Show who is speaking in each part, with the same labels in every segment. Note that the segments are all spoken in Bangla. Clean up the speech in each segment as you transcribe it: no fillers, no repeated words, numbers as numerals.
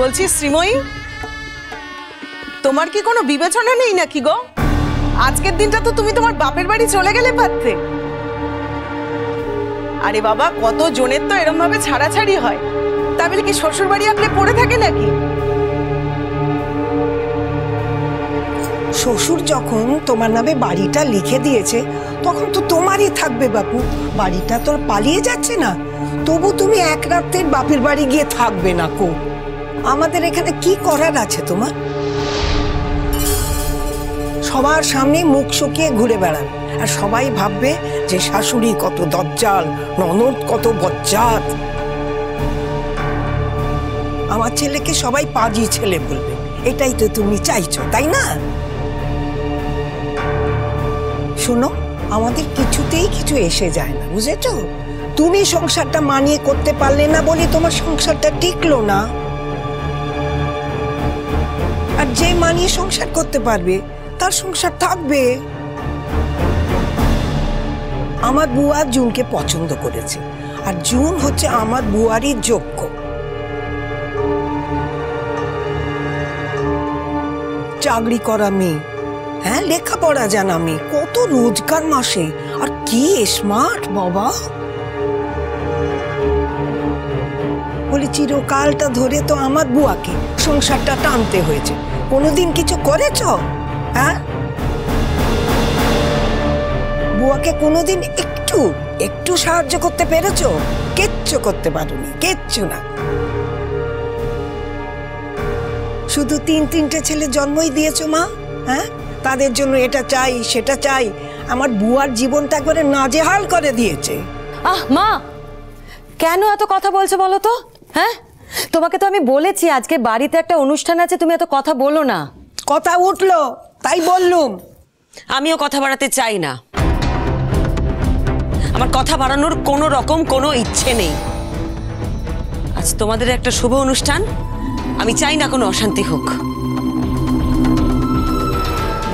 Speaker 1: বলছি শ্রীময়ী, তোমার কি কোনো বিবেচনা নেই নাকি গো? আজকের দিনটা তো তুমি তোমার বাপের বাড়ি চলে গেলে পারতে। আরে বাবা, কত জনের তো এরম ভাবে ছাড়াছাড়ি হয়, তা বলে কি শ্বশুর বাড়ি আগলে পড়ে থাকে নাকি?
Speaker 2: শ্বশুর যখন তোমার নামে বাড়িটা লিখে দিয়েছে তখন তো তোমারই থাকবে বাপু। বাড়িটা তোর পালিয়ে যাচ্ছে না, তবু তুমি এক রাতের বাপের বাড়ি গিয়ে থাকবে না কো? আমাদের এখানে কি করার আছে তোমার? সবার সামনে মুখ শুকিয়ে ঘুরে বেড়ান, আর সবাই ভাববে যে শাশুড়ি কত দজ্জাল, ননদ কত বজ্জাত। আমার ছেলেকে সবাই পাজি ছেলে বলবে, এটাই তো তুমি চাইছো, তাই না? শোনো, আমাদের কিছুতেই কিছু এসে যায় না, বুঝেছো? তুমি সংসারটা মানিয়ে করতে পারলে না বলে তোমার সংসারটা টিকলো না। আর যে মানিয়ে সংসার করতে পারবে তার সংসার থাকবে। আমার বুয়া জুনকে পছন্দ করেছে, আর জুন হচ্ছে আমার বুয়ারই যোগ্য। চাকরি করা মেয়ে, হ্যাঁ, লেখাপড়া জানা মেয়ে, কত রোজগার মাসে, আর কি স্মার্ট বাবা। বলি চিরকালটা ধরে তো আমার বুয়াকে সংসারটা টানতে হয়েছে, কোনোদিন কিছু করেছ? হ্যাঁ, বুয়াকে কোনোদিন একটু একটু সাহায্য করতে পেরেছ? কিচ্ছু করতে পারোনি, কিচ্ছু না। শুধু তিনটে ছেলে জন্মই দিয়েছো মা। হ্যাঁ, তাদের জন্য এটা চাই সেটা চাই, আমার বুয়ার জীবনটা একবারে নাজেহাল করে দিয়েছে।
Speaker 3: আহ মা, কেন এত কথা বলছো বলো তো? হ্যাঁ, তোমাকে তো আমি বলেছি আজকে বাড়িতে একটা অনুষ্ঠান আছে, তুমি এত কথা বলো না।
Speaker 2: কথা উঠলো তাই বললুম।
Speaker 4: আমিও কথা বাড়াতে চাই না, আমার কথা বাড়ানোর কোনো রকম কোনো ইচ্ছে নেই। আজ তোমাদের একটা শুভ অনুষ্ঠান, আমি চাই না কোনো অশান্তি হোক।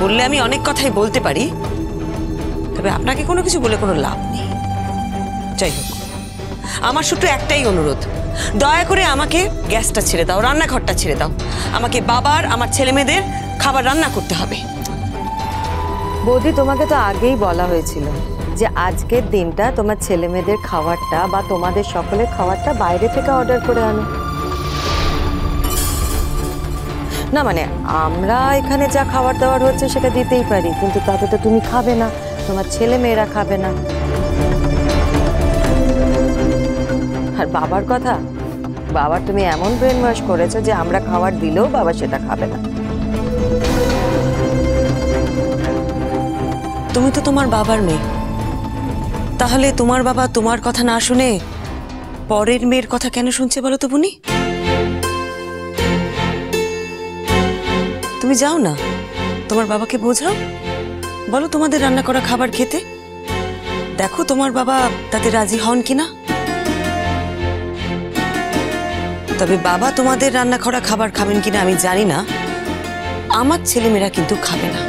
Speaker 4: বললে আমি অনেক কথাই বলতে পারি, তবে আপনাকে কোনো কিছু বলে কোনো লাভ নেই। যাই হোক, আমার শুধু একটাই অনুরোধ, দয়া করে আমাকে গ্যাসটা ছেড়ে দাও, রান্নাঘরটা ছেড়ে দাও। আমাকে বাবার, আমার ছেলে মেয়েদের খাবার রান্না করতে হবে।
Speaker 3: বৌদি, তোমাকে তো আগেই বলা হয়েছিল যে আজকের দিনটা তোমার ছেলে মেয়েদের খাবারটা বা তোমাদের সকলের খাবারটা বাইরে থেকে অর্ডার করে আনো। না মানে আমরা এখানে যা খাবার দাবার হচ্ছে সেটা দিতেই পারি, কিন্তু তাতে তো তুমি খাবে না, তোমার ছেলে মেয়েরা খাবে না। আর বাবার কথা, বাবার তুমি এমন ব্রেন ওয়াশ করেছো যে আমরা খাবার দিলেও বাবা সেটা খাবে না।
Speaker 4: তুমি তো তোমার বাবার মেয়ে, তাহলে তোমার বাবা তোমার কথা না শুনে পরের মেয়ের কথা কেন শুনছে বলো তো বুনি? তুমি যাও না, তোমার বাবাকে বোঝাও, বলো তোমাদের রান্না করা খাবার খেতে, দেখো তোমার বাবা তাতে রাজি হন কিনা। তবে বাবা তোমাদের রান্না করা খাবার খাবেন কিনা আমি জানি না, আমার ছেলেমেয়েরা কিন্তু খাবে না।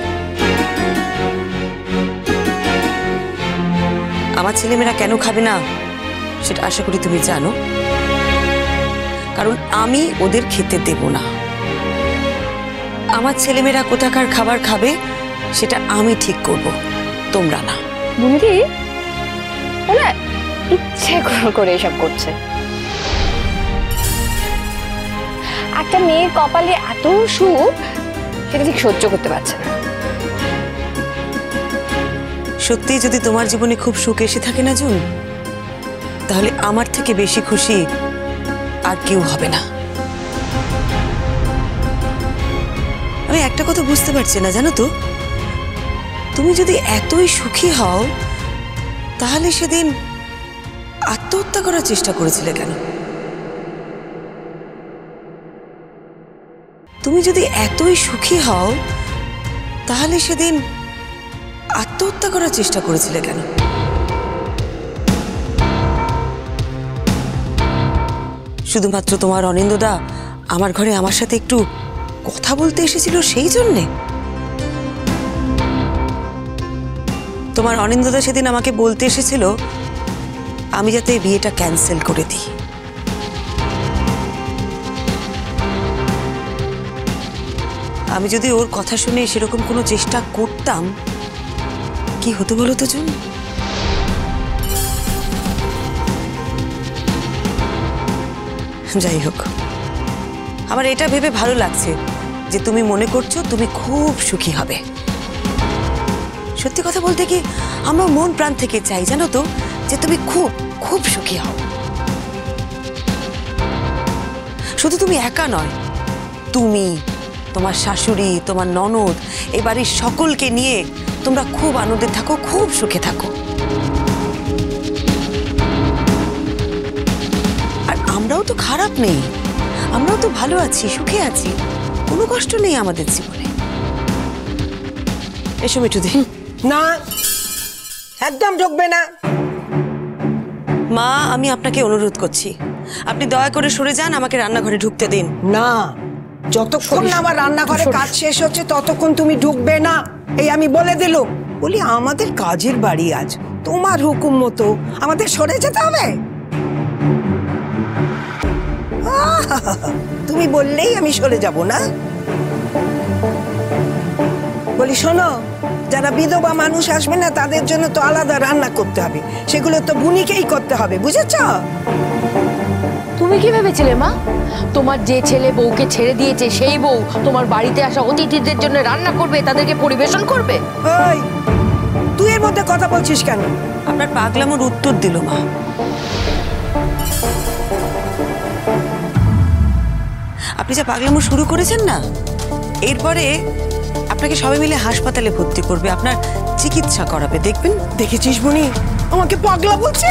Speaker 4: আমার ছেলেমেয়েরা কেন খাবে না সেটা আশা করি তুমি জানো, কারণ আমি ওদের খেতে দেব না। আমার ছেলেমেয়েরা কোথাকার খাবার খাবে সেটা আমি ঠিক করব, তোমরা না।
Speaker 5: বুনদি ওরা ইচ্ছে করে এসব করছে। একটা মেয়ের কপালে এত সুখ, সেটা ঠিক সহ্য করতে পারছে না।
Speaker 4: সত্যি যদি তোমার জীবনে খুব সুখ এসে থাকে না জুন, তাহলে আমার থেকে বেশি খুশি আর কেউ হবে না। আমি একটা কথা বুঝতে পারছি না জানো তো, তুমি যদি এতই সুখী হও তাহলে সেদিন আত্মহত্যা করার চেষ্টা করেছিলে কেন? তুমি যদি এতই সুখী হও তাহলে সেদিন আত্মহত্যা করার চেষ্টা করেছিলে কেন? শুধুমাত্র তোমার অনিন্দদা আমার ঘরে আমার সাথে একটু কথা বলতে এসেছিল সেই জন্যে? তোমার অনিন্দদা সেদিন আমাকে বলতে এসেছিল আমি যাতে বিয়েটা ক্যান্সেল করে দিই। আমি যদি ওর কথা শুনে সেরকম কোনো চেষ্টা করতাম, কি হতো বলো তো জুন? যাই হোক, আমার এটা ভেবে ভালো লাগছে যে তুমি মনে করছো তুমি খুব সুখী হবে। সত্যি কথা বলতে কি, আমার মন প্রাণ থেকে চাই জানো তো যে তুমি খুব খুব সুখী হও। শুধু তুমি একা নয়, তুমি, তোমার শাশুড়ি, তোমার ননদ, এই বাড়ির সকলকে নিয়ে তোমরা খুব আনন্দে থাকো, খুব সুখে থাকো। আর আমরাও তো খারাপ নেই, আমরাও তো ভালো আছি, সুখে আছি, কোনো কষ্ট নেই আমাদের জীবনে। এসো মিঠুদি।
Speaker 2: না, একদম ঢুকবে না।
Speaker 4: মা, আমি আপনাকে অনুরোধ করছি, আপনি দয়া করে সরে যান, আমাকে রান্নাঘরে ঢুকতে দিন।
Speaker 2: না, যতক্ষণ না আমার রান্নাঘরে কাজ শেষ হচ্ছে ততক্ষণ তুমি ঢুকবে না, এই আমি বলে দিলুম। বলি আমাদের কাজের বাড়ি, আজ তোমার হুকুম মতো আমাদের সরে যেতে হবে। তুমি বললেই আমি সরে যাব না? বলি শোনো, যারা বিধবা মানুষ আসবে না তাদের জন্য তো আলাদা রান্না করতে হবে, সেগুলো তো বুনিকেই করতে হবে, বুঝেছ?
Speaker 6: তুমি কি ভেবেছিলে মা, তোমার যে ছেলে বউকে ছেড়ে দিয়েছে সেই বউ তোমার বাড়িতে আসা অতিথিদের জন্য রান্না করবে, তাদেরকে পরিবেশন করবে?
Speaker 2: ওই, তুই এর মধ্যে কথা বলছিস কেন?
Speaker 4: আপনার পাগলামোর উত্তর দিল মা। আপনি যা পাগলামো শুরু করেছেন না, এরপরে আপনাকে সবাই মিলে হাসপাতালে ভর্তি করবে, আপনার চিকিৎসা করাবে, দেখবেন।
Speaker 2: দেখেছিস বুনি, আমাকে পাগলা বলছে।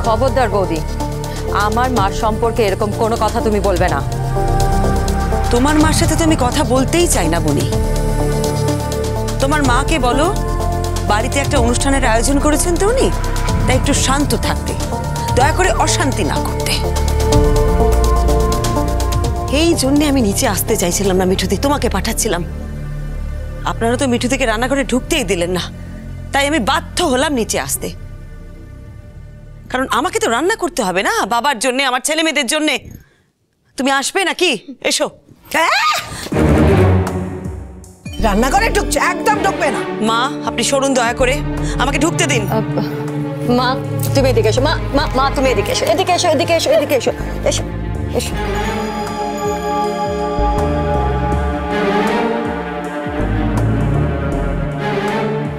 Speaker 3: খবরদার বৌদি, আমার মার সম্পর্কে এরকম কোনো কথা তুমি বলবে না।
Speaker 4: তোমার মার সাথে তো আমি কথা বলতেই চাই না বুনি। তোমার মাকে বলো বাড়িতে একটা অনুষ্ঠানের আয়োজন করেছেন তো উনি, তাই একটু শান্ত থাকতে, দয়া করে অশান্তি না করতে। এই জন্যে আমি নিচে আসতে চাইছিলাম না মিঠুদি, তোমাকে পাঠাচ্ছিলাম। আপনারা তো মিঠুদিকে রান্নাঘরে ঢুকতেই দিলেন না, তাই আমি বাধ্য হলাম নিচে আসতে। কারণ আমাকে তো রান্না করতে হবে না, বাবার জন্য, আমার ছেলে মেয়েদের জন্য। তুমি আসবে নাকি? এসো।
Speaker 2: রান্নাঘরে ঢুকছে, একদম ঢুকবে না।
Speaker 4: মা, আপনি সরুন দয়া করে, আমাকে ঢুকতে দিন।
Speaker 3: মা তুমি এদিকে এসো, মা মা মা তুমি এদিকে এসো, এদিকে এসো, এদিকে এসো, এদিকে এসো, এসো এসো।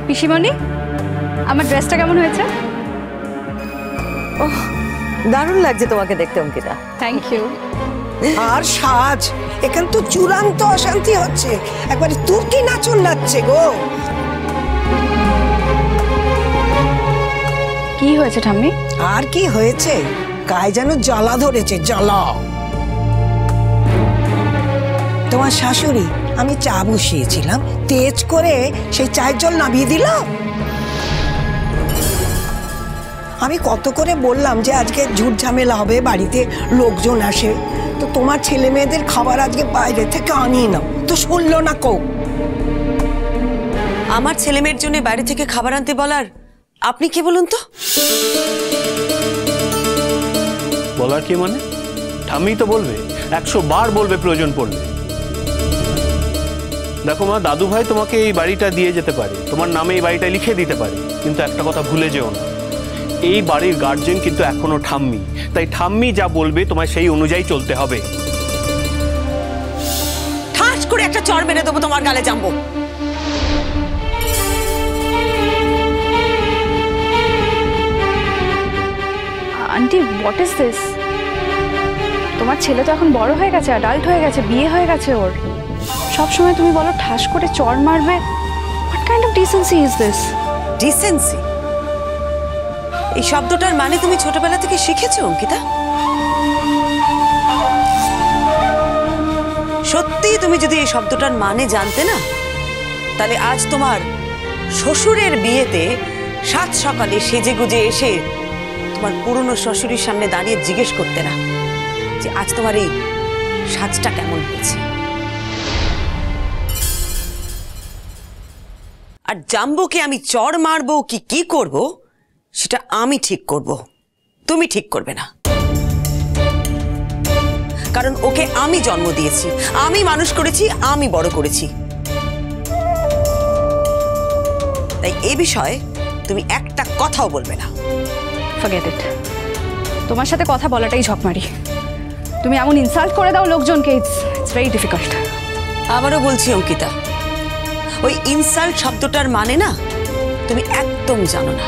Speaker 5: পিসিমণি, আমার ড্রেসটা কেমন হয়েছে?
Speaker 3: ওহ, দারুণ লাগছে তোমাকে দেখতে অঙ্কিতা।
Speaker 5: Thank you.
Speaker 2: আর সাজ, এখান তো চূড়ান্ত অশান্তি হচ্ছে, একবারে তুর্কি নাচন নাচছে গো।
Speaker 5: কি হয়েছে ঠাম্মি?
Speaker 2: আর কি হয়েছে, গায়ে যেন জ্বালা ধরেছে, জ্বালা। তোমার শাশুড়ি, আমি চা বসিয়েছিলাম, তেজ করে সেই চায়ের জল নামিয়ে দিল। আমি কত করে বললাম যে আজকে ঝুট ঝামেলা হবে, বাড়িতে লোকজন আসে, তো তোমার ছেলে মেয়েদের খাবার আজকে বাইরে থেকে আনিয়ে নাও, তো শুনলো না কো।
Speaker 4: আমার ছেলে মেয়ের জন্য বাইরে থেকে খাবার আনতে বলার আপনি কে বলুন তো?
Speaker 7: বলার কি মানে? ঠাম্মি তো বলবে, 100 বার বলবে প্রয়োজন পড়লে। দেখো মা, দাদু ভাই তোমাকে এই বাড়িটা দিয়ে যেতে পারে, তোমার নামে এই বাড়িটা লিখে দিতে পারে, কিন্তু একটা কথা ভুলে যেও না, এই বাড়ির গার্জেন কিন্তু এখনো ঠাম্মি। তাই ঠাম্মি যা বলবে তোমায় সেই অনুযায়ী চলতে হবে।
Speaker 4: ঠাস করে একটা চড় মেরে দেবো তোমার গালে, jumbo.
Speaker 5: Aunty, what is this? তোমার ছেলে তো এখন বড় হয়ে গেছে, অ্যাডাল্ট হয়ে গেছে, বিয়ে হয়ে গেছে ওর। সব সময় তুমি বলো ঠাস করে চড় মারবে। What kind of decency is this?
Speaker 4: Decency, এই শব্দটার মানে তুমি ছোটবেলা থেকে শিখেছো অঙ্কিতা? সত্যি তুমি যদি এই শব্দটার মানে জানতে না, তাহলে আজ তোমার শ্বশুরের বিয়েতে সাত সকালে সেজে গুজে এসে তোমার পুরনো শ্বশুরের সামনে দাঁড়িয়ে জিজ্ঞেস করতে না যে আজ তোমার এই সাজটা কেমন হয়েছে। আর জাম্বোকে আমি চড় মারবো কি কি করব সেটা আমি ঠিক করব, তুমি ঠিক করবে না। কারণ ওকে আমি জন্ম দিয়েছি, আমি মানুষ করেছি, আমি বড় করেছি। তাই এই বিষয়ে তুমি একটা কথাও বলবে না।
Speaker 5: Forget it. তোমার সাথে কথা বলাটাই ঝকমারি। তুমি এমন ইনসাল্ট করে দাও লোকজনকে, ইটস ভেরি ডিফিকাল্ট।
Speaker 4: আবারও বলছি অঙ্কিতা, ওই ইনসাল্ট শব্দটার মানে না তুমি একদম জানো না।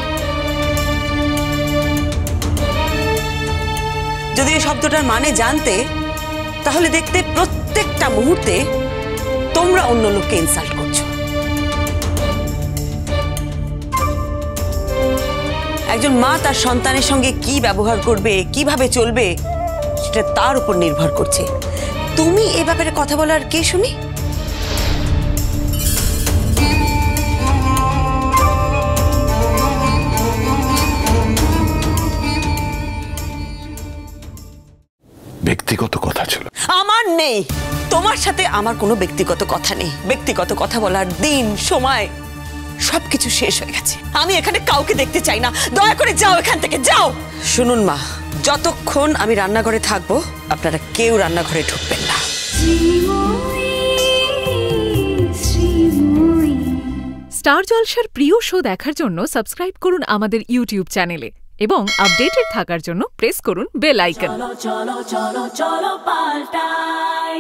Speaker 4: যদি এই শব্দটার মানে জানতে, তাহলে দেখতে প্রত্যেকটা মুহূর্তে তোমরা অন্য লোককে ইনসাল্ট করছো। একজন মা তার সন্তানের সঙ্গে কি ব্যবহার করবে, কিভাবে চলবে, সেটা তার উপর নির্ভর করছে। তুমি এ ব্যাপারে কথা বলার কে শুনি?
Speaker 8: ব্যক্তিগত কথা ছিল।
Speaker 4: আমার নেই, তোমার সাথে আমার কোনো ব্যক্তিগত কথা নেই। ব্যক্তিগত কথা বলার দিন, সময় সবকিছু শেষ হয়ে গেছে। আমি এখানে কাউকে দেখতে চাই না। দয়া করে যাও এখান থেকে, যাও। শুনুন মা, যতক্ষণ আমি রান্নাঘরে থাকবো আপনারা কেউ রান্নাঘরে ঢুকবেন না।
Speaker 9: স্টার জলসার প্রিয় শো দেখার জন্য সাবস্ক্রাইব করুন আমাদের ইউটিউব চ্যানেলে এবং আপডেটেড থাকার জন্য প্রেস করুন বেল আইকন।
Speaker 10: চলো চলো চলো চলো পাল্টাই।